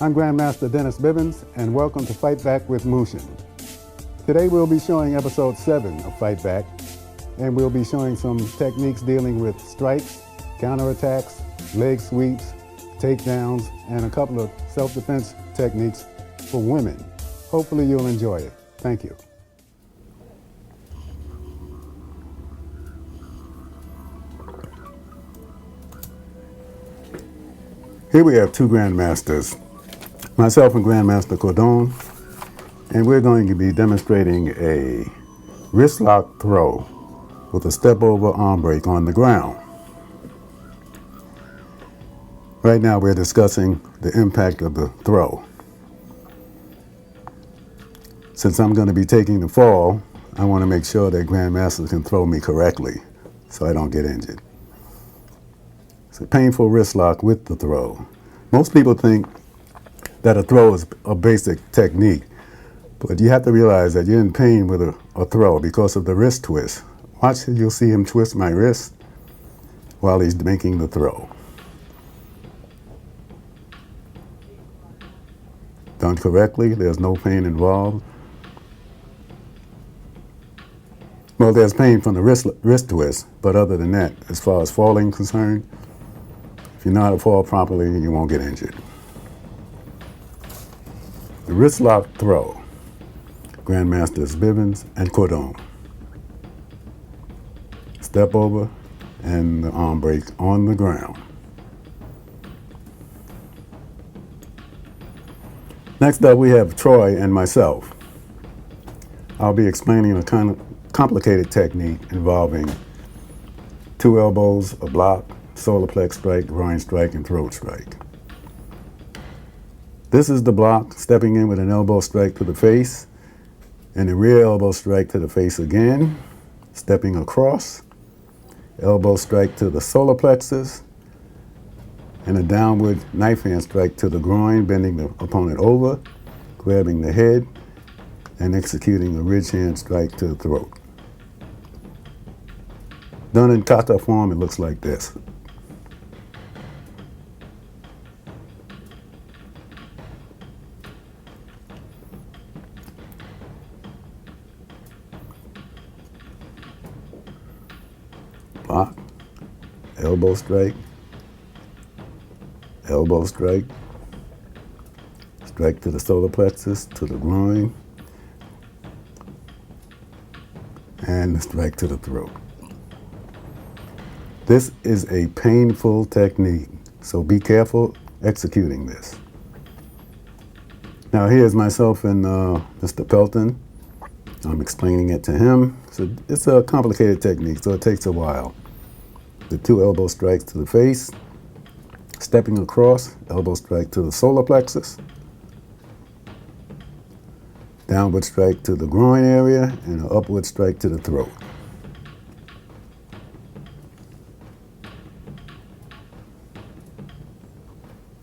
I'm Grandmaster Dennis Bivens, and welcome to Fight Back with Mushin. Today we'll be showing episode 7 of Fight Back, and we'll be showing some techniques dealing with strikes, counterattacks, leg sweeps, takedowns, and a couple of self-defense techniques for women. Hopefully you'll enjoy it. Thank you. Here we have two Grandmasters, myself and Grandmaster Cordon, and we're going to be demonstrating a wrist lock throw with a step over arm break on the ground. Right now we're discussing the impact of the throw. Since I'm going to be taking the fall, I want to make sure that Grandmasters can throw me correctly so I don't get injured. It's a painful wrist lock with the throw. Most people think that a throw is a basic technique, but you have to realize that you're in pain with a throw because of the wrist twist. Watch, you'll see him twist my wrist while he's making the throw. Done correctly, there's no pain involved. Well, there's pain from the wrist twist, but other than that, as far as falling concerned, if you know how to fall properly, you won't get injured. The wrist lock throw, Grandmasters Bivens and Cordon. Step over and the arm break on the ground. Next up we have Troy and myself. I'll be explaining a kind of complicated technique involving 2 elbows, a block, solar plex strike, groin strike, and throat strike. This is the block, stepping in with an elbow strike to the face, and a rear elbow strike to the face again, stepping across, elbow strike to the solar plexus, and a downward knife hand strike to the groin, bending the opponent over, grabbing the head, and executing a ridge hand strike to the throat. Done in kata form, it looks like this. Block, elbow strike, strike to the solar plexus, to the groin, and strike to the throat. This is a painful technique, so be careful executing this. Now here's myself and Mr. Pelton. I'm explaining it to him. So it's a complicated technique, so it takes a while. The 2 elbow strikes to the face, stepping across, elbow strike to the solar plexus, downward strike to the groin area, and an upward strike to the throat.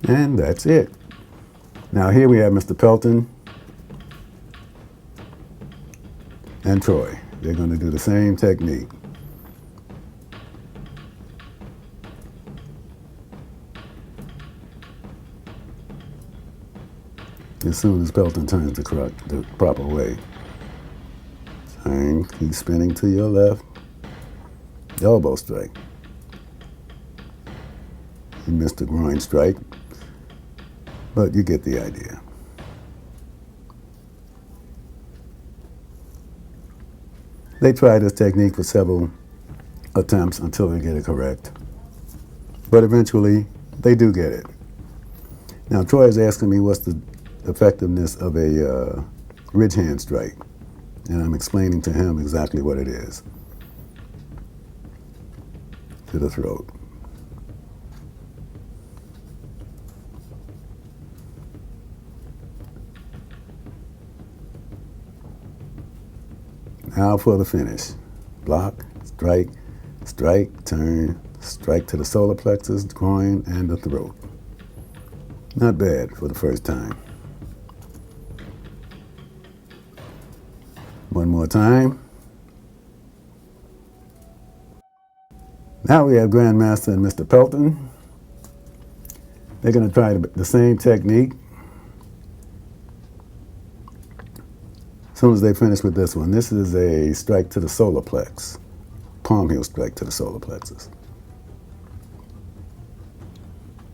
And that's it. Now here we have Mr. Pelton and Troy. They're going to do the same technique. As soon as Pelton turns the proper way. Turn, keep spinning to your left. Elbow strike. You missed the groin strike, but you get the idea. They try this technique for several attempts until they get it correct. But eventually, they do get it. Now, Troy is asking me what's the effectiveness of a ridge hand strike, and I'm explaining to him exactly what it is. To the throat. Now for the finish. Block, strike, strike, turn, strike to the solar plexus, groin, and the throat. Not bad for the first time. One more time. Now we have Grandmaster and Mr. Pelton. They're going to try the same technique, as soon as they finish with this one. This is a strike to the solar plex, palm heel strike to the solar plexus.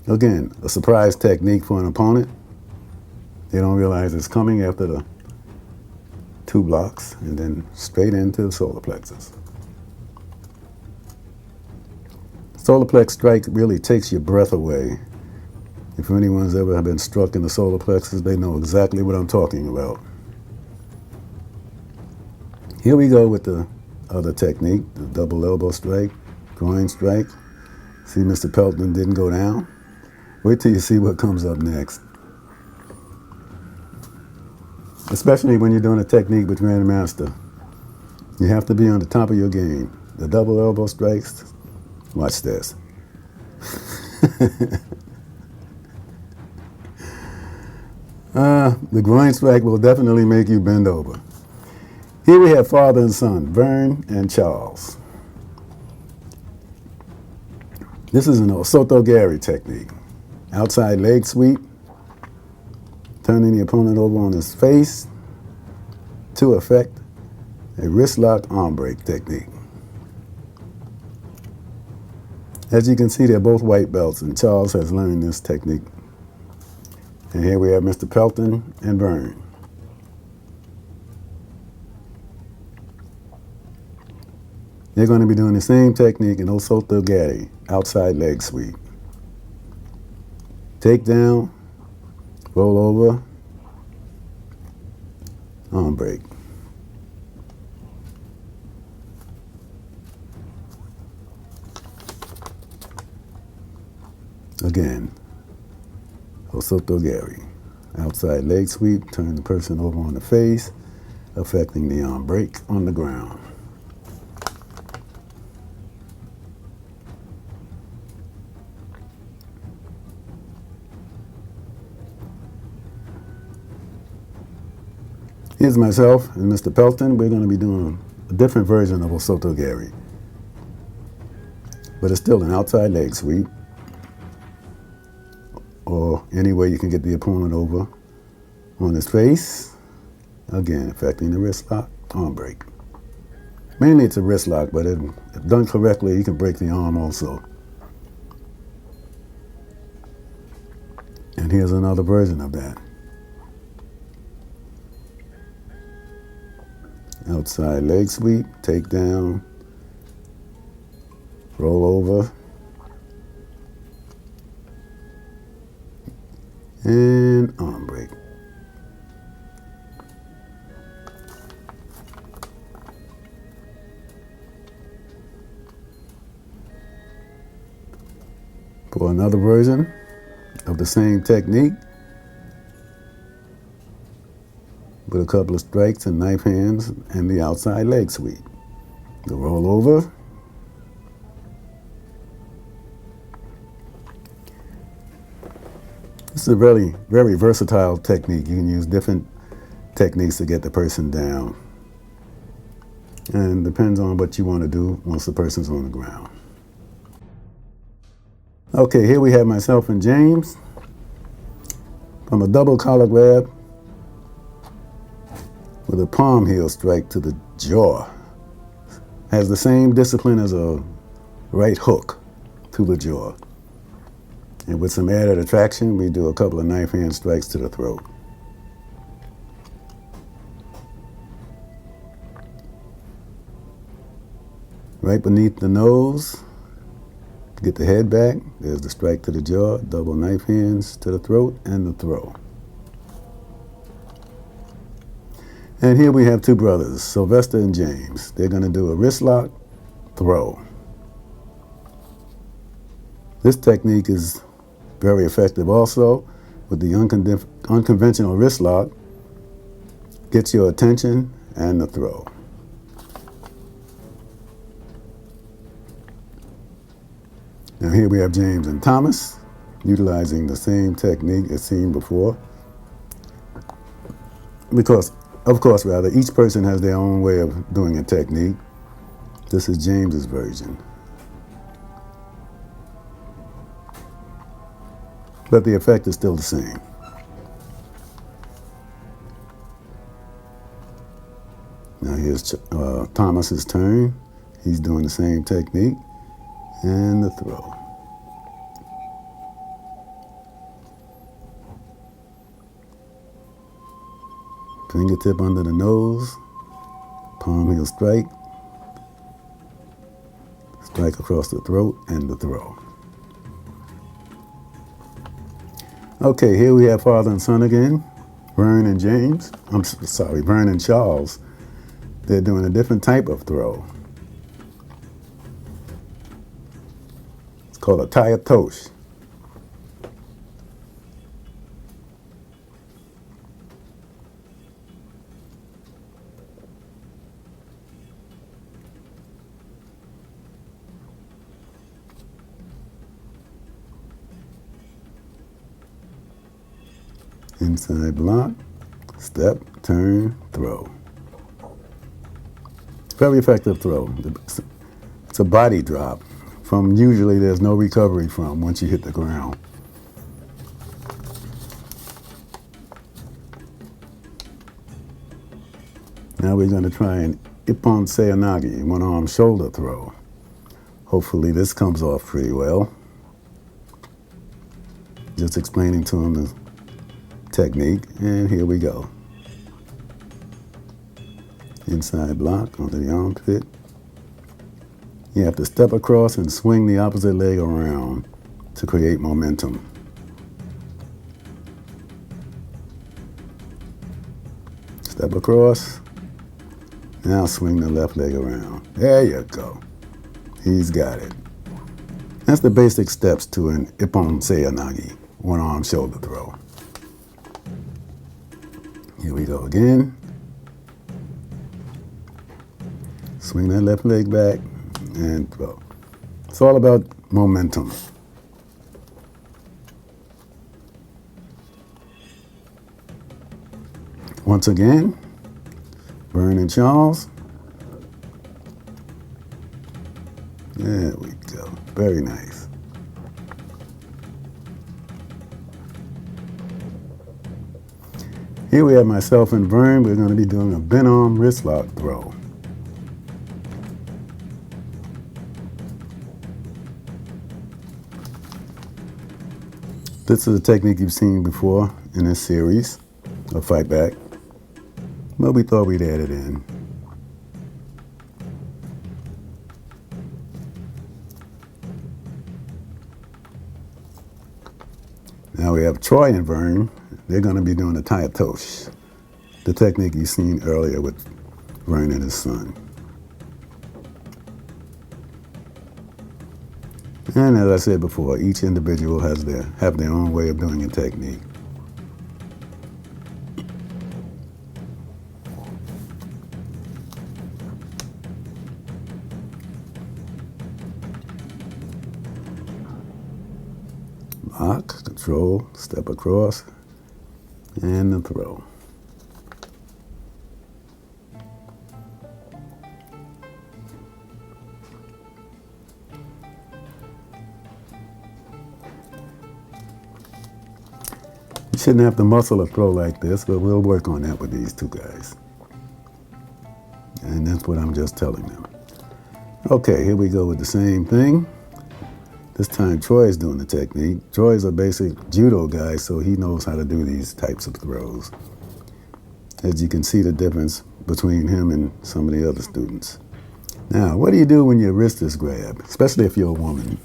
Again, a surprise technique for an opponent. They don't realize it's coming after the 2 blocks, and then straight into the solar plexus. Solar plex strike really takes your breath away. If anyone's ever been struck in the solar plexus, they know exactly what I'm talking about. Here we go with the other technique, the double elbow strike, groin strike. See, Mr. Pelton didn't go down. Wait till you see what comes up next. Especially when you're doing a technique with Grandmaster. You have to be on the top of your game. The double elbow strikes, watch this. The groin strike will definitely make you bend over. Here we have father and son, Vern and Charles. This is an Osoto-gari technique. Outside leg sweep, turning the opponent over on his face to effect a wrist lock arm break technique. As you can see, they're both white belts, and Charles has learned this technique. And here we have Mr. Pelton and Vern. They're going to be doing the same technique in Osoto-gari, outside leg sweep. Take down, roll over, arm break. Again, Osoto-gari, outside leg sweep, turn the person over on the face, affecting the arm break on the ground. Here's myself and Mr. Pelton. We're going to be doing a different version of Osoto-gari. But it's still an outside leg sweep, or any way you can get the opponent over on his face. Again, affecting the wrist lock, arm break. Mainly it's a wrist lock, but if done correctly, you can break the arm also. And here's another version of that. Outside leg sweep, take down, roll over, and arm break. For another version of the same technique, with a couple of strikes and knife hands and the outside leg sweep. The roll over. This is a very, very versatile technique. You can use different techniques to get the person down. And depends on what you want to do once the person's on the ground. Okay, here we have myself and James. From a double collar grab, with a palm heel strike to the jaw. Has the same discipline as a right hook to the jaw. And with some added attraction, we do a couple of knife hand strikes to the throat. Right beneath the nose, get the head back. There's the strike to the jaw, double knife hands to the throat, and the throw. And here we have two brothers, Sylvester and James. They're going to do a wrist lock, throw. This technique is very effective also with the unconventional wrist lock. Gets your attention and the throw. Now here we have James and Thomas, utilizing the same technique as seen before. Because Of course, each person has their own way of doing a technique. This is James's version. But the effect is still the same. here's Thomas's turn. He's doing the same technique. And the throw. Fingertip under the nose. Palm heel strike. Strike across the throat and the throw. Okay, here we have father and son again. Vern and James. Vern and Charles. They're doing a different type of throw. It's called a Tayatosh. Inside block, step, turn, throw. Very effective throw. It's a body drop from usually there's no recovery from once you hit the ground. Now we're going to try an Ippon Seoinage, one arm shoulder throw. Hopefully this comes off pretty well. Just explaining to him the technique, and here we go. Inside block onto the armpit. You have to step across and swing the opposite leg around to create momentum. Step across. Now swing the left leg around. There you go. He's got it. That's the basic steps to an Ippon Seoinage, one arm shoulder throw. Here we go again. Swing that left leg back and throw. It's all about momentum. Once again, Vern and Charles. There we go. Very nice. Here we have myself and Vern. We're going to be doing a bent arm wrist lock throw. This is a technique you've seen before in this series of Fight Back, but we thought we'd add it in. Now we have Troy and Vern. They're going to be doing the Tayatosh, the technique you've seen earlier with Vern and his son. And as I said before, each individual have their own way of doing a technique. Lock, control, step across, and the throw. You shouldn't have to muscle a throw like this, but we'll work on that with these two guys. And that's what I'm just telling them. Okay, here we go with the same thing. This time Troy's doing the technique. Troy's a basic judo guy, so he knows how to do these types of throws. As you can see the difference between him and some of the other students. Now, what do you do when your wrist is grabbed, especially if you're a woman?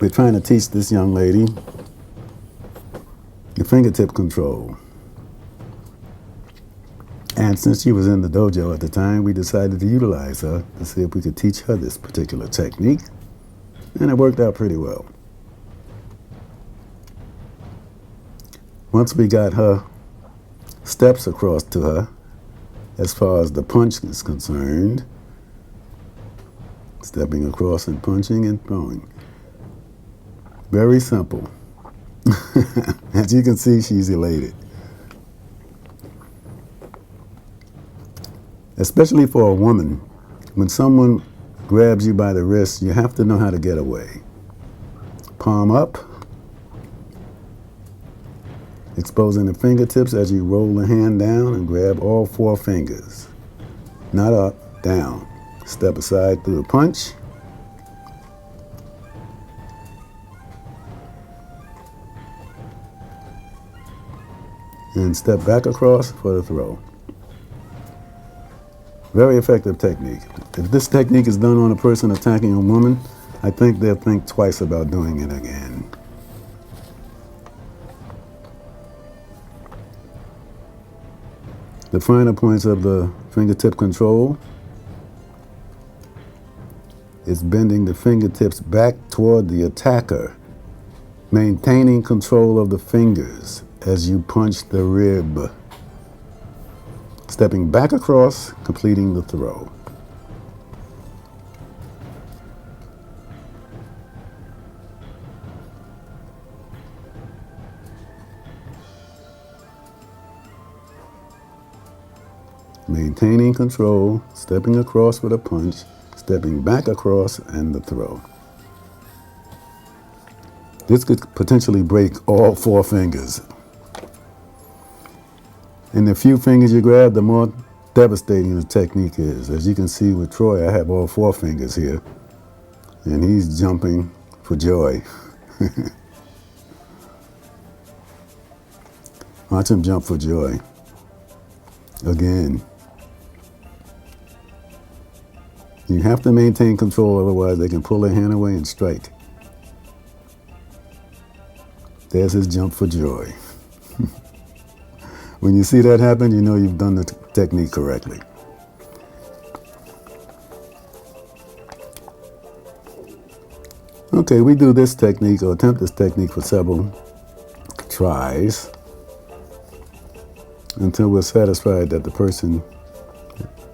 We're trying to teach this young lady the fingertip control. And since she was in the dojo at the time, we decided to utilize her to see if we could teach her this particular technique. And it worked out pretty well. Once we got her steps across to her, as far as the punch is concerned, stepping across and punching and throwing. Very simple. As you can see, she's elated. Especially for a woman, when someone grabs you by the wrist, you have to know how to get away. Palm up, exposing the fingertips as you roll the hand down and grab all 4 fingers. Not up, down. Step aside through a punch. And step back across for the throw. Very effective technique. If this technique is done on a person attacking a woman, I think they'll think twice about doing it again. The finer points of the fingertip control is bending the fingertips back toward the attacker, maintaining control of the fingers as you punch the rib. Stepping back across, completing the throw. Maintaining control, stepping across with a punch, stepping back across, and the throw. This could potentially break all 4 fingers. And the few fingers you grab, the more devastating the technique is. As you can see with Troy, I have all 4 fingers here, and he's jumping for joy. Watch him jump for joy. Again. You have to maintain control, otherwise they can pull their hand away and strike. There's his jump for joy. When you see that happen, you know you've done the technique correctly. Okay, we do this technique, or attempt this technique, for several tries until we're satisfied that the person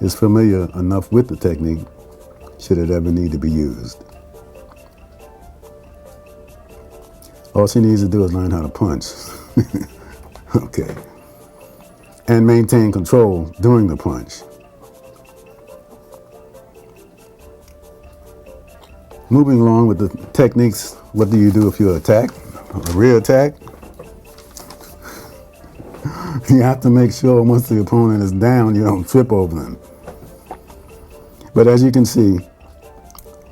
is familiar enough with the technique should it ever need to be used. All she needs to do is learn how to punch. Okay. And maintain control during the punch. Moving along with the techniques, what do you do if you attack? A rear attack? You have to make sure once the opponent is down, you don't trip over them. But as you can see,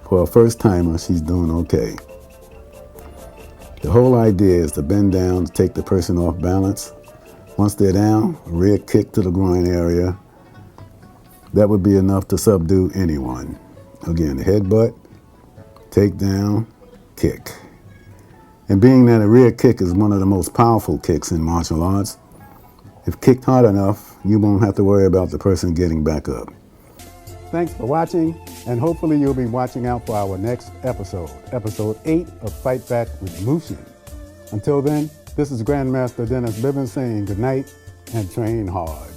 for a first timer, she's doing okay. The whole idea is to bend down, to take the person off balance. Once they're down, a rear kick to the groin area. That would be enough to subdue anyone. Again, headbutt, takedown, kick. And being that a rear kick is one of the most powerful kicks in martial arts, if kicked hard enough, you won't have to worry about the person getting back up. Thanks for watching, and hopefully you'll be watching out for our next episode, episode 8 of Fight Back with Mushin. Until then, this is Grandmaster Dennis Bibbins saying good night and train hard.